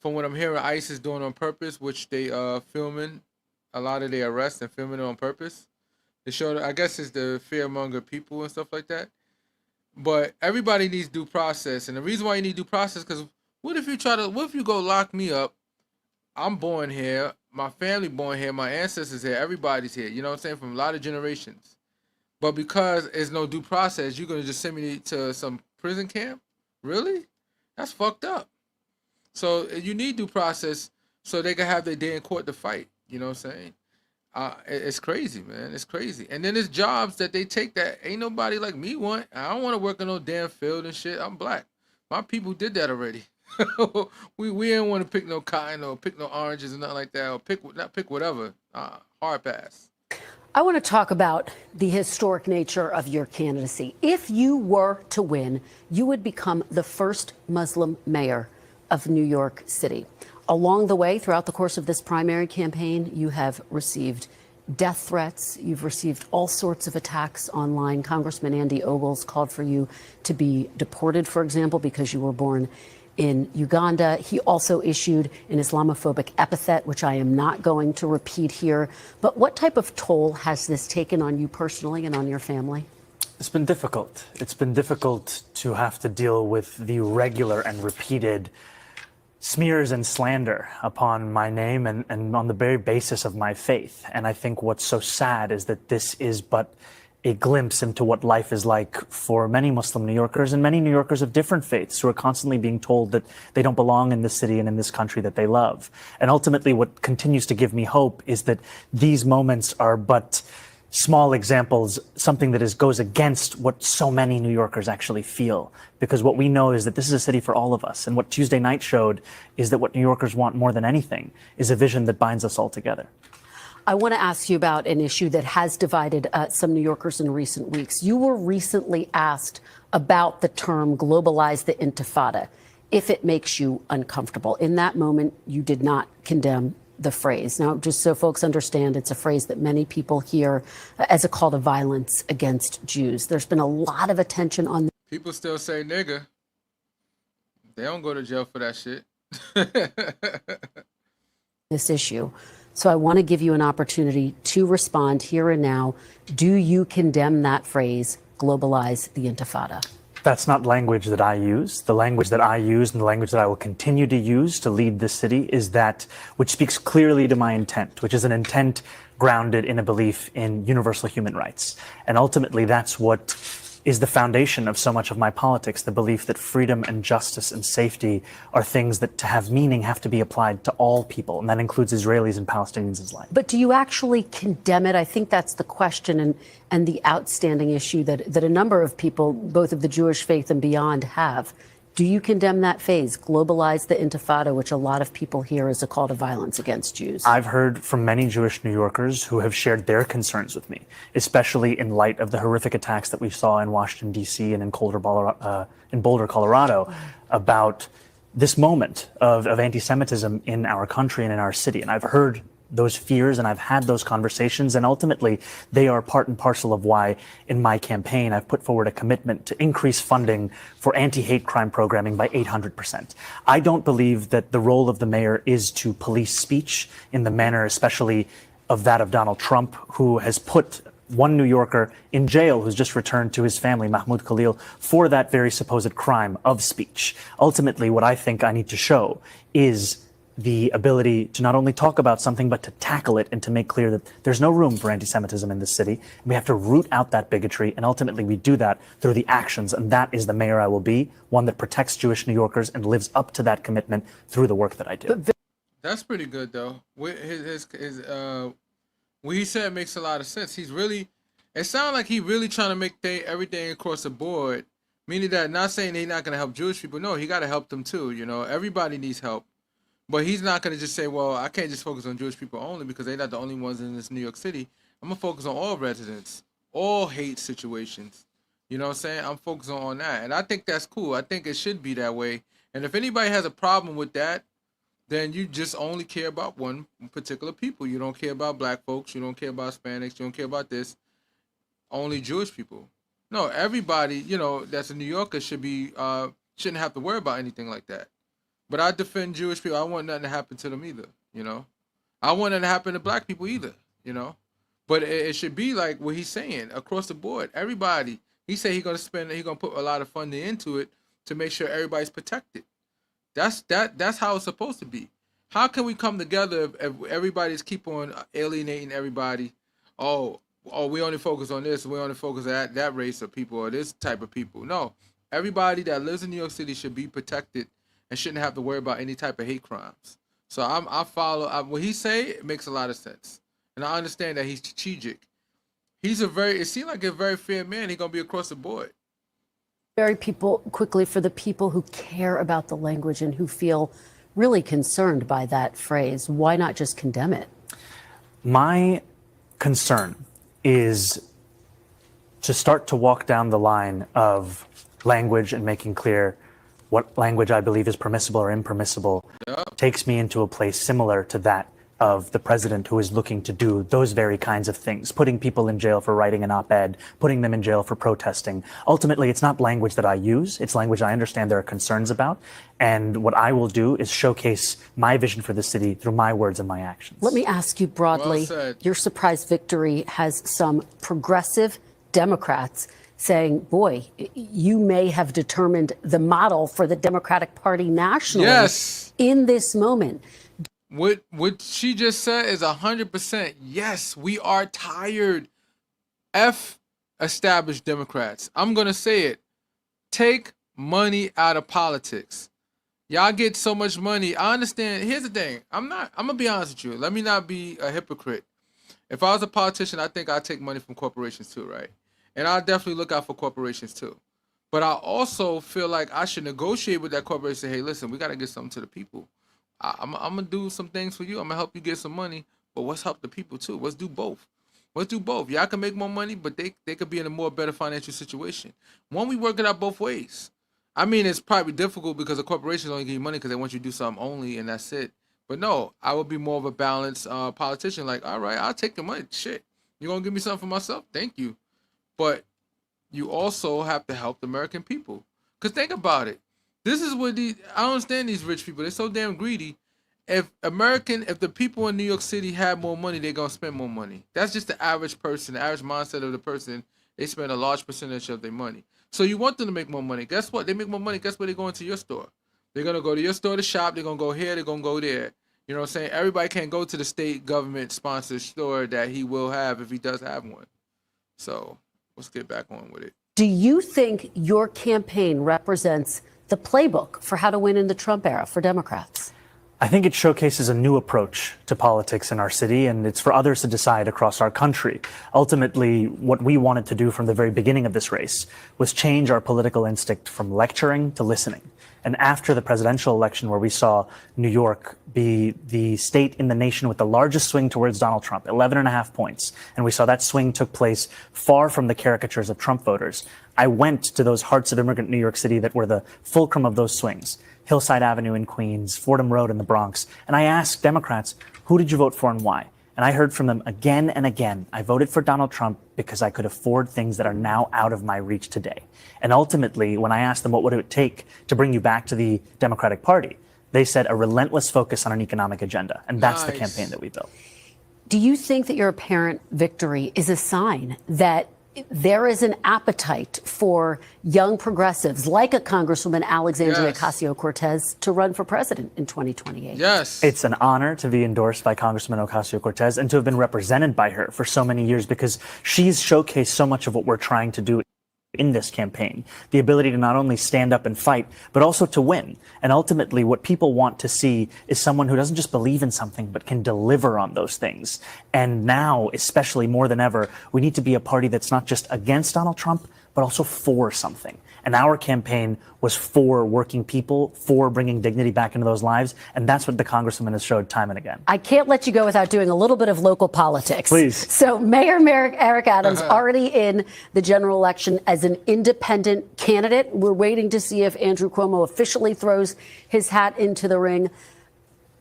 what I'm hearing, ICE is doing on purpose, which they filming a lot of their arrests and filming it on purpose. To show, I guess, it's the fearmonger people and stuff like that. But everybody needs due process, and the reason why you need due process, because what if you go lock me up? I'm born here, my family born here, my ancestors here, everybody's here. You know what I'm saying? From a lot of generations. But because there's no due process, you're gonna just send me to some prison camp? Really? That's fucked up. So you need due process so they can have their day in court to fight. You know what I'm saying? It's crazy, man. It's crazy. And then there's jobs that they take that ain't nobody like me want. I don't want to work in no damn field and shit. I'm black. My people did that already. we didn't want to pick no cotton or pick no oranges and nothing like that, or not pick whatever. Hard pass. I want to talk about the historic nature of your candidacy. If you were to win, you would become the first Muslim mayor of New York City. Along the way, throughout the course of this primary campaign, you have received death threats. You've received all sorts of attacks online. Congressman Andy Ogles called for you to be deported, for example, because you were born in Uganda. He also issued an Islamophobic epithet, which I am not going to repeat here. But what type of toll has this taken on you personally and on your family? It's been difficult. It's been difficult to have to deal with the regular and repeated smears and slander upon my name and on the very basis of my faith. And I think what's so sad is that this is but a glimpse into what life is like for many Muslim New Yorkers and many New Yorkers of different faiths who are constantly being told that they don't belong in this city and in this country that they love. And ultimately, what continues to give me hope is that these moments are but small examples, something that goes against what so many New Yorkers actually feel. Because what we know is that this is a city for all of us. And what Tuesday night showed is that what New Yorkers want more than anything is a vision that binds us all together. I want to ask you about an issue that has divided some New Yorkers in recent weeks. You were recently asked about the term globalize the intifada, if it makes you uncomfortable. In that moment, you did not condemn the phrase. Now, just so folks understand, it's a phrase that many people hear as a call to violence against Jews. There's been a lot of attention on People still say nigga. They don't go to jail for that shit. this issue. So I want to give you an opportunity to respond here and now. Do you condemn that phrase, globalize the intifada? That's not language that I use. The language that I use and the language that I will continue to use to lead this city is that which speaks clearly to my intent, which is an intent grounded in a belief in universal human rights. And ultimately, that's what is the foundation of so much of my politics, the belief that freedom and justice and safety are things that to have meaning have to be applied to all people, and that includes Israelis and Palestinians alike. But do you actually condemn it? I think that's the question and the outstanding issue that a number of people, both of the Jewish faith and beyond, have. Do you condemn that phase, globalize the intifada, which a lot of people hear as a call to violence against Jews? I've heard from many Jewish New Yorkers who have shared their concerns with me, especially in light of the horrific attacks that we saw in Washington, D.C. and in Boulder, Colorado, about this moment of anti-Semitism in our country and in our city. And I've heard those fears and I've had those conversations, and ultimately they are part and parcel of why in my campaign I've put forward a commitment to increase funding for anti-hate crime programming by 800%. I don't believe that the role of the mayor is to police speech in the manner especially of that of Donald Trump, who has put one New Yorker in jail who's just returned to his family, Mahmoud Khalil, for that very supposed crime of speech. Ultimately, what I think I need to show is the ability to not only talk about something, but to tackle it and to make clear that there's no room for anti-Semitism in this city. We have to root out that bigotry, and ultimately we do that through the actions, and that is the mayor I will be, one that protects Jewish New Yorkers and lives up to that commitment through the work that I do. That's pretty good, though. What he said makes a lot of sense. It sounds like he really trying to make everything across the board, meaning that not saying he's not going to help Jewish people. No, he got to help them too. You know, everybody needs help. But he's not going to just say, well, I can't just focus on Jewish people only because they're not the only ones in this New York City. I'm going to focus on all residents, all hate situations. You know what I'm saying? I'm focusing on that. And I think that's cool. I think it should be that way. And if anybody has a problem with that, then you just only care about one particular people. You don't care about black folks. You don't care about Hispanics. You don't care about this. Only Jewish people. No, everybody, that's a New Yorker shouldn't have to worry about anything like that. But I defend Jewish people. I want nothing to happen to them either. I want nothing to happen to black people either. But it should be like what he's saying across the board. Everybody. He said he's gonna put a lot of funding into it to make sure everybody's protected. That's how it's supposed to be. How can we come together if everybody's keep on alienating everybody? Oh, we only focus on this. We only focus on that race of people or this type of people. No, everybody that lives in New York City should be protected and shouldn't have to worry about any type of hate crimes. So I follow what he say. It makes a lot of sense, and I understand that he's strategic. It seems like a very fair man. He's gonna be across the board. Quickly, for the people who care about the language and who feel really concerned by that phrase, why not just condemn it? My concern is to start to walk down the line of language and making clear what language I believe is permissible or impermissible. Takes me into a place similar to that of the president who is looking to do those very kinds of things, putting people in jail for writing an op-ed, putting them in jail for protesting. Ultimately, it's not language that I use. It's language I understand there are concerns about. And what I will do is showcase my vision for the city through my words and my actions. Let me ask you broadly, your surprise victory has some progressive Democrats saying, boy, you may have determined the model for the Democratic Party nationally in this moment. What she just said is 100%. Yes, we are tired. F established Democrats. I'm going to say it. Take money out of politics. Y'all get so much money. I understand. Here's the thing. I'm going to be honest with you. Let me not be a hypocrite. If I was a politician, I think I'd take money from corporations too, right? And I'll definitely look out for corporations too. But I also feel like I should negotiate with that corporation. Say, hey, listen, we got to get something to the people. I'm going to do some things for you. I'm going to help you get some money. But let's help the people too. Let's do both. Y'all can make more money, but they could be in a better financial situation. When we work it out both ways. I mean, it's probably difficult because the corporations only give you money because they want you to do something only, and that's it. But no, I would be more of a balanced politician. Like, all right, I'll take the money. Shit. You're going to give me something for myself? Thank you. But you also have to help the American people. Because think about it. This is what I don't understand these rich people. They're so damn greedy. If the people in New York City have more money, they're going to spend more money. That's just the average person, the average mindset of the person. They spend a large percentage of their money. So you want them to make more money. Guess what? They make more money. Guess what? They're going to your store. They're going to go to your store to shop. They're going to go here. They're going to go there. You know what I'm saying? Everybody can't go to the state government sponsored store that he will have if he does have one. So let's get back on with it. Do you think your campaign represents the playbook for how to win in the Trump era for Democrats? I think it showcases a new approach to politics in our city, and it's for others to decide across our country. Ultimately, what we wanted to do from the very beginning of this race was change our political instinct from lecturing to listening. And after the presidential election, where we saw New York be the state in the nation with the largest swing towards Donald Trump, 11.5 points, and we saw that swing took place far from the caricatures of Trump voters, I went to those hearts of immigrant New York City that were the fulcrum of those swings, Hillside Avenue in Queens, Fordham Road in the Bronx, and I asked Democrats, who did you vote for and why? And I heard from them again and again, I voted for Donald Trump because I could afford things that are now out of my reach today. And ultimately, when I asked them what would it take to bring you back to the Democratic Party, they said a relentless focus on an economic agenda. And that's the campaign that we built. Do you think that your apparent victory is a sign that there is an appetite for young progressives like a Congresswoman Alexandria Ocasio-Cortez to run for president in 2028? Yes. It's an honor to be endorsed by Congresswoman Ocasio-Cortez and to have been represented by her for so many years, because she's showcased so much of what we're trying to do in this campaign, the ability to not only stand up and fight, but also to win. And ultimately, what people want to see is someone who doesn't just believe in something, but can deliver on those things. And now, especially more than ever, we need to be a party that's not just against Donald Trump, but also for something. And our campaign was for working people, for bringing dignity back into those lives. And that's what the Congresswoman has showed time and again. I can't let you go without doing a little bit of local politics. Please. So Mayor Eric Adams already in the general election as an independent candidate. We're waiting to see if Andrew Cuomo officially throws his hat into the ring.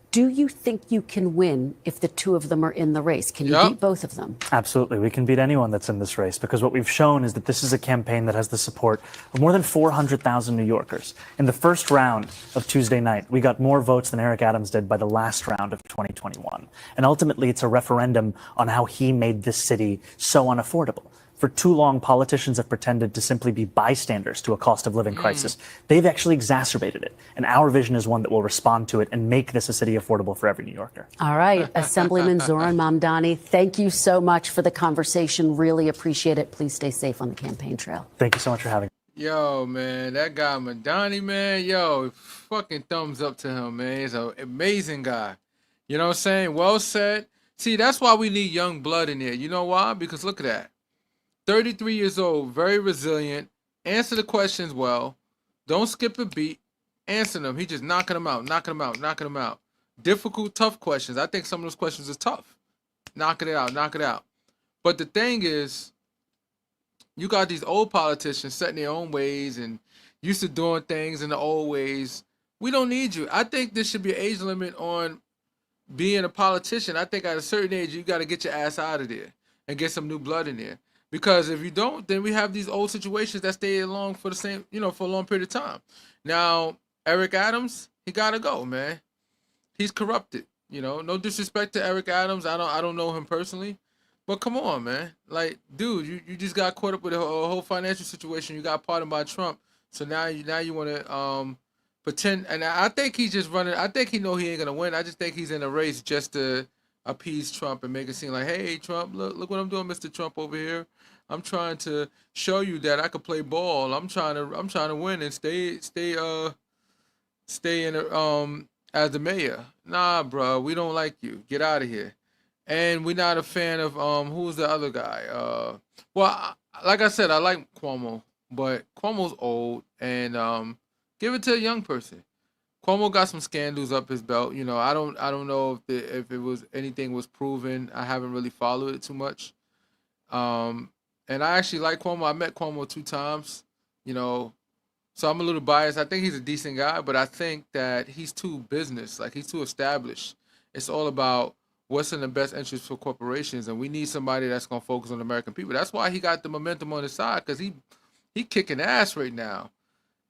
Do you think you can win if the two of them are in the race? Can you beat both of them? Absolutely. We can beat anyone that's in this race, because what we've shown is that this is a campaign that has the support of more than 400,000 New Yorkers. In the first round of Tuesday night, we got more votes than Eric Adams did by the last round of 2021. And ultimately, it's a referendum on how he made this city so unaffordable. For too long, politicians have pretended to simply be bystanders to a cost of living crisis. They've actually exacerbated it. And our vision is one that will respond to it and make this a city affordable for every New Yorker. All right. Assemblyman Zohran Mamdani, thank you so much for the conversation. Really appreciate it. Please stay safe on the campaign trail. Thank you so much for having me. Yo, man, that guy Mamdani, man, yo, fucking thumbs up to him, man. He's an amazing guy. You know what I'm saying? Well said. See, that's why we need young blood in there. You know why? Because look at that. 33 years old, very resilient, answer the questions well, don't skip a beat, answer them. He just knocking them out, knocking them out, knocking them out. Difficult, tough questions. I think some of those questions are tough. Knocking it out, knock it out. But the thing is, you got these old politicians setting their own ways and used to doing things in the old ways. We don't need you. I think there should be an age limit on being a politician. I think at a certain age, you got to get your ass out of there and get some new blood in there. Because if you don't, then we have these old situations that stay along for the same, for a long period of time. Now, Eric Adams, he gotta go, man. He's corrupted. No disrespect to Eric Adams. I don't know him personally, but come on, man. Like, dude, you just got caught up with a whole financial situation. You got pardoned by Trump, so now you want to pretend. And I think he's just running. I think he know he ain't gonna win. I just think he's in a race just to appease Trump and make it seem like, hey, Trump, look what I'm doing, Mr. Trump over here. I'm trying to show you that I could play ball. I'm trying to win and stay in as the mayor. Nah, bro, we don't like you. Get out of here. And we're not a fan of who's the other guy? Like I said, I like Cuomo, but Cuomo's old, and give it to a young person. Cuomo got some scandals up his belt. I don't know if it was anything was proven. I haven't really followed it too much. And I actually like Cuomo. I met Cuomo 2 times, so I'm a little biased. I think he's a decent guy, but I think that he's too business, like he's too established. It's all about what's in the best interest for corporations, and we need somebody that's gonna focus on the American people. That's why he got the momentum on his side, because he kicking ass right now.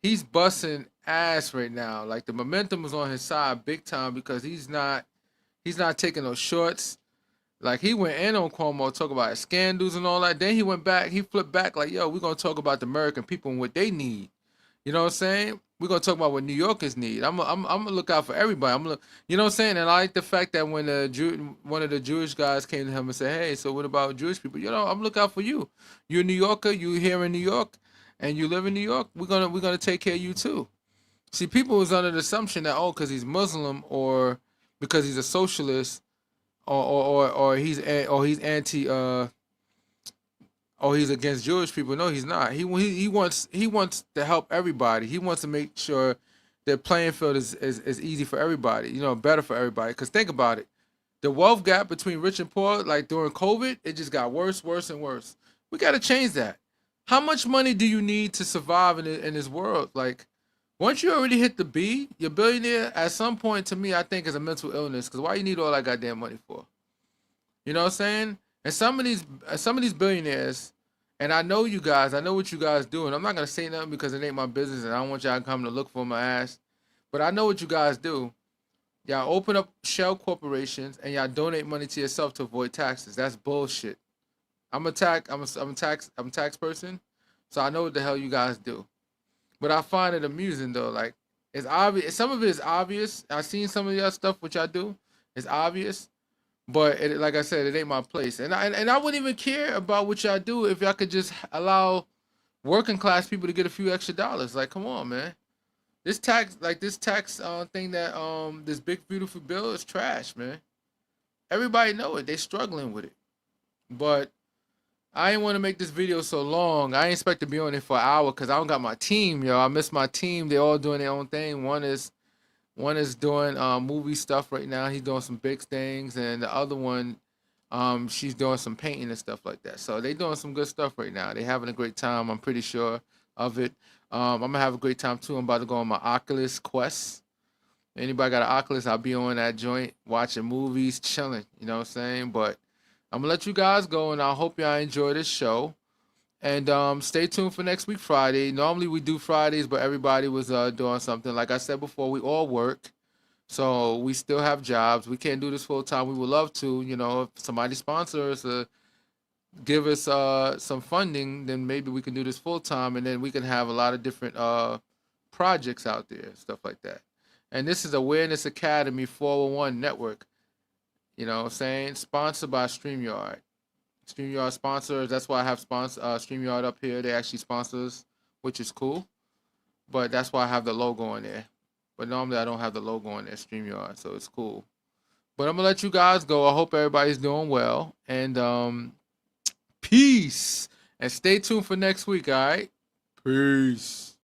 He's busting ass right now. Like, the momentum is on his side big time, because he's not taking no shorts. Like, he went in on Cuomo, talk about his scandals and all that. Then he flipped back like, yo, we're going to talk about the American people and what they need. You know what I'm saying? We're going to talk about what New Yorkers need. I'm going to look out for everybody. You know what I'm saying? And I like the fact that when one of the Jewish guys came to him and said, hey, so what about Jewish people? I'm looking out for you. You're a New Yorker. You here in New York and you live in New York. We're gonna take care of you too. See, people was under the assumption that, because he's Muslim or because he's a socialist, or he's anti or he's against Jewish people. No, he's not. He wants to help everybody. He wants to make sure the playing field is easy for everybody. Better for everybody. Because think about it, the wealth gap between rich and poor, like during COVID, it just got worse, and worse. We got to change that. How much money do you need to survive in this world? Like, once you already hit the B, you're billionaire. At some point, to me, I think is a mental illness. Because why you need all that goddamn money for? You know what I'm saying? And some of these billionaires, and I know you guys, I know what you guys do, and I'm not gonna say nothing because it ain't my business, and I don't want y'all to come to look for my ass. But I know what you guys do. Y'all open up shell corporations and y'all donate money to yourself to avoid taxes. That's bullshit. I'm a tax person, so I know what the hell you guys do. But I find it amusing though. Like, it's obvious. Some of it is obvious. I've seen some of y'all stuff which I do. It's obvious, but like I said, it ain't my place. And I wouldn't even care about what y'all do if y'all could just allow working class people to get a few extra dollars. Like, come on, man. This tax thing that this big beautiful bill is trash, man. Everybody know it. They struggling with it, but I didn't want to make this video so long. I ain't expect to be on it for an hour because I don't got my team, yo. I miss my team. They all doing their own thing. One is doing movie stuff right now. He's doing some big things, and the other one, she's doing some painting and stuff like that. So they doing some good stuff right now. They having a great time. I'm pretty sure of it. I'm gonna have a great time too. I'm about to go on my Oculus Quest. Anybody got an Oculus? I'll be on that joint, watching movies, chilling. You know what I'm saying? But I'm gonna let you guys go, and I hope y'all enjoy this show. And stay tuned for next week, Friday. Normally we do Fridays, but everybody was doing something. Like I said before, we all work, so we still have jobs. We can't do this full time. We would love to, if somebody sponsors us, give us some funding, then maybe we can do this full time, and then we can have a lot of different projects out there, stuff like that. And this is Awareness Academy 401 Network. You know what I'm saying? Sponsored by StreamYard. StreamYard sponsors. That's why I have StreamYard up here. They actually sponsors, which is cool. But that's why I have the logo on there. But normally I don't have the logo on there, StreamYard, so it's cool. But I'm gonna let you guys go. I hope everybody's doing well. And peace. And stay tuned for next week, all right? Peace.